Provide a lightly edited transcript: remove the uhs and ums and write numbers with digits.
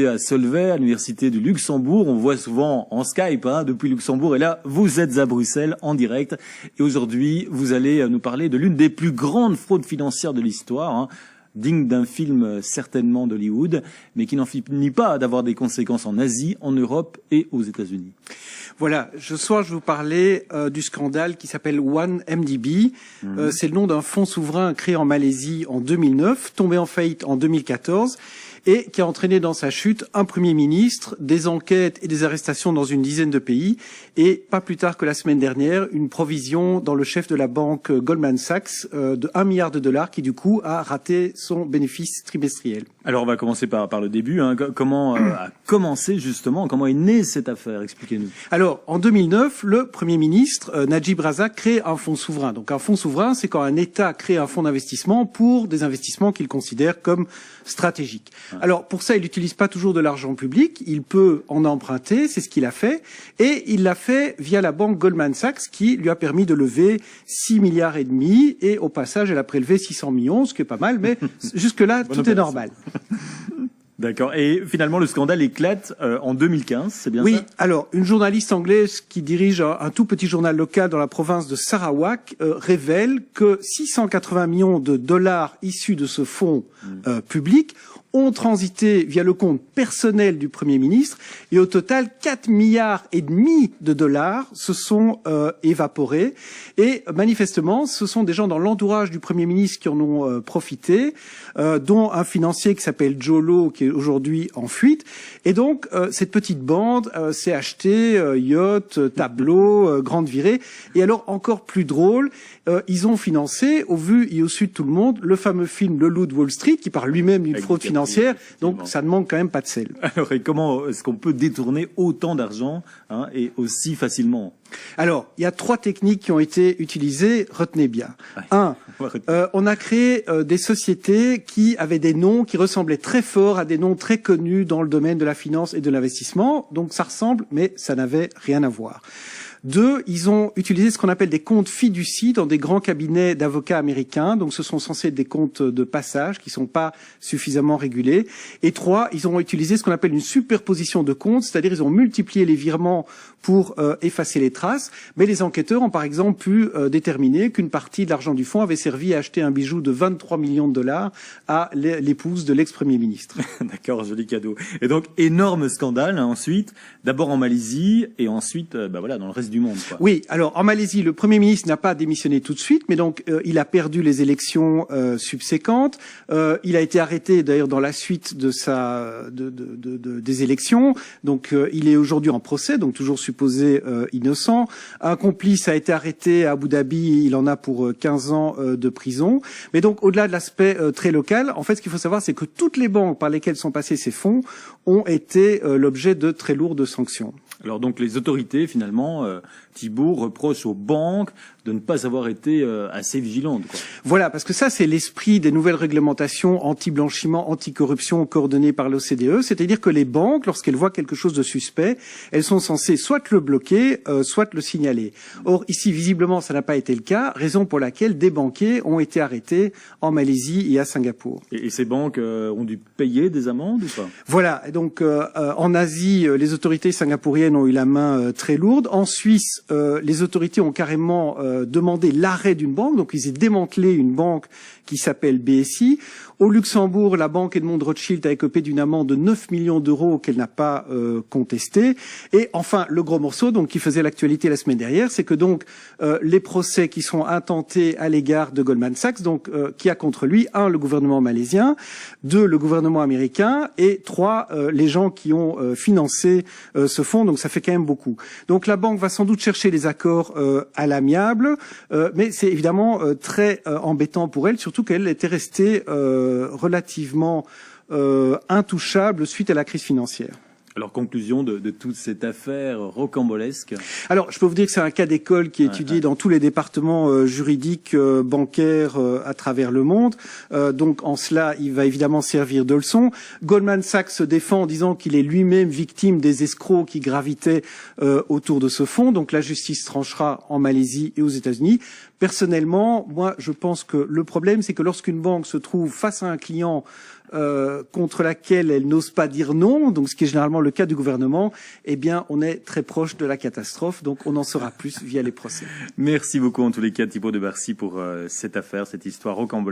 À Solvay, à l'université du Luxembourg. On voit souvent en Skype depuis Luxembourg. Et là, vous êtes à Bruxelles en direct. Et aujourd'hui, vous allez nous parler de l'une des plus grandes fraudes financières de l'histoire, digne d'un film certainement d'Hollywood, mais qui n'en finit pas d'avoir des conséquences en Asie, en Europe et aux États-Unis. Voilà, ce soir je vais vous parler du scandale qui s'appelle OneMDB. C'est le nom d'un fonds souverain créé en Malaisie en 2009, tombé en faillite en 2014 et qui a entraîné dans sa chute un Premier ministre, des enquêtes et des arrestations dans une dizaine de pays et pas plus tard que la semaine dernière, une provision dans le chef de la banque Goldman Sachs de 1 milliard de dollars qui du coup a raté son bénéfice trimestriel. Alors on va commencer par le début. Comment a commencé justement, comment est née cette affaire? Expliquez-nous. Alors en 2009, le Premier ministre Najib Razak crée un fonds souverain. Donc un fonds souverain, c'est quand un État crée un fonds d'investissement pour des investissements qu'il considère comme stratégiques. Alors pour ça, il n'utilise pas toujours de l'argent public, il peut en emprunter, c'est ce qu'il a fait, et il l'a fait via la banque Goldman Sachs qui lui a permis de lever 6 milliards et demi, et au passage, elle a prélevé 600 millions, ce qui est pas mal, mais jusque-là, tout est normal. D'accord. Et finalement, le scandale éclate en 2015, c'est bien ça? Oui. Alors, une journaliste anglaise qui dirige un tout petit journal local dans la province de Sarawak révèle que 680 millions de dollars issus de ce fonds public ont transité via le compte personnel du Premier ministre et au total 4 milliards et demi de dollars se sont évaporés et manifestement ce sont des gens dans l'entourage du Premier ministre qui en ont profité, dont un financier qui s'appelle Jolo qui est aujourd'hui en fuite et donc cette petite bande s'est acheté yacht, tableau, grande virée et alors encore plus drôle, ils ont financé au vu et au su de tout le monde le fameux film Le Loup de Wall Street qui parle lui-même d'une fraude financière. Donc ça ne manque quand même pas de sel. Alors et comment est-ce qu'on peut détourner autant d'argent et aussi facilement? Alors, il y a 3 techniques qui ont été utilisées, retenez bien. On a créé des sociétés qui avaient des noms qui ressemblaient très fort à des noms très connus dans le domaine de la finance et de l'investissement. Donc ça ressemble, mais ça n'avait rien à voir. 2, ils ont utilisé ce qu'on appelle des comptes fiducie dans des grands cabinets d'avocats américains. Donc, ce sont censés être des comptes de passage qui sont pas suffisamment régulés. Et 3, ils ont utilisé ce qu'on appelle une superposition de comptes, c'est-à-dire ils ont multiplié les virements pour effacer les traces. Mais les enquêteurs ont par exemple pu déterminer qu'une partie de l'argent du fonds avait servi à acheter un bijou de 23 millions de dollars à l'épouse de l'ex-premier ministre. D'accord, joli cadeau. Et donc, énorme scandale ensuite, d'abord en Malaisie et ensuite voilà, dans le reste du monde, quoi. Oui, alors en Malaisie, le Premier ministre n'a pas démissionné tout de suite, mais donc il a perdu les élections subséquentes. Il a été arrêté d'ailleurs dans la suite de des élections. Donc il est aujourd'hui en procès, donc toujours supposé innocent. Un complice a été arrêté à Abu Dhabi, il en a pour 15 ans de prison. Mais donc au-delà de l'aspect très local, en fait ce qu'il faut savoir c'est que toutes les banques par lesquelles sont passés ces fonds ont été l'objet de très lourdes sanctions. Alors donc les autorités finalement, Thibault, reprochent aux banques de ne pas avoir été assez vigilantes, quoi. Voilà, parce que ça c'est l'esprit des nouvelles réglementations anti-blanchiment, anti-corruption coordonnées par l'OCDE, c'est-à-dire que les banques, lorsqu'elles voient quelque chose de suspect, elles sont censées soit le bloquer, soit le signaler. Or ici visiblement ça n'a pas été le cas, raison pour laquelle des banquiers ont été arrêtés en Malaisie et à Singapour. Et ces banques ont dû payer des amendes ou pas? Voilà, et donc en Asie, les autorités singapouriennes ont eu la main très lourde. En Suisse, les autorités ont carrément demandé l'arrêt d'une banque, donc ils ont démantelé une banque qui s'appelle BSI. Au Luxembourg, la banque Edmond Rothschild a écopé d'une amende de 9 millions d'euros qu'elle n'a pas contestée. Et enfin, le gros morceau, donc qui faisait l'actualité la semaine dernière, c'est que donc les procès qui sont intentés à l'égard de Goldman Sachs, donc qui a contre lui 1 le gouvernement malaisien, 2 le gouvernement américain et 3 les gens qui ont financé ce fonds. Donc ça fait quand même beaucoup. Donc la banque va sans doute chercher les accords à l'amiable, mais c'est évidemment très embêtant pour elle, surtout qu'elle était restée relativement intouchable suite à la crise financière. Alors, conclusion de toute cette affaire rocambolesque. Alors, je peux vous dire que c'est un cas d'école qui est étudié dans tous les départements juridiques, bancaires à travers le monde. Donc, en cela, il va évidemment servir de leçon. Goldman Sachs se défend en disant qu'il est lui-même victime des escrocs qui gravitaient autour de ce fonds. Donc, la justice tranchera en Malaisie et aux États-Unis. Personnellement, moi, je pense que le problème, c'est que lorsqu'une banque se trouve face à un client contre laquelle elle n'ose pas dire non, donc ce qui est généralement le cas du gouvernement, eh bien, on est très proche de la catastrophe. Donc, on en saura plus via les procès. Merci beaucoup en tous les cas, Thibault de Barcy, pour cette affaire, cette histoire rocambolesque.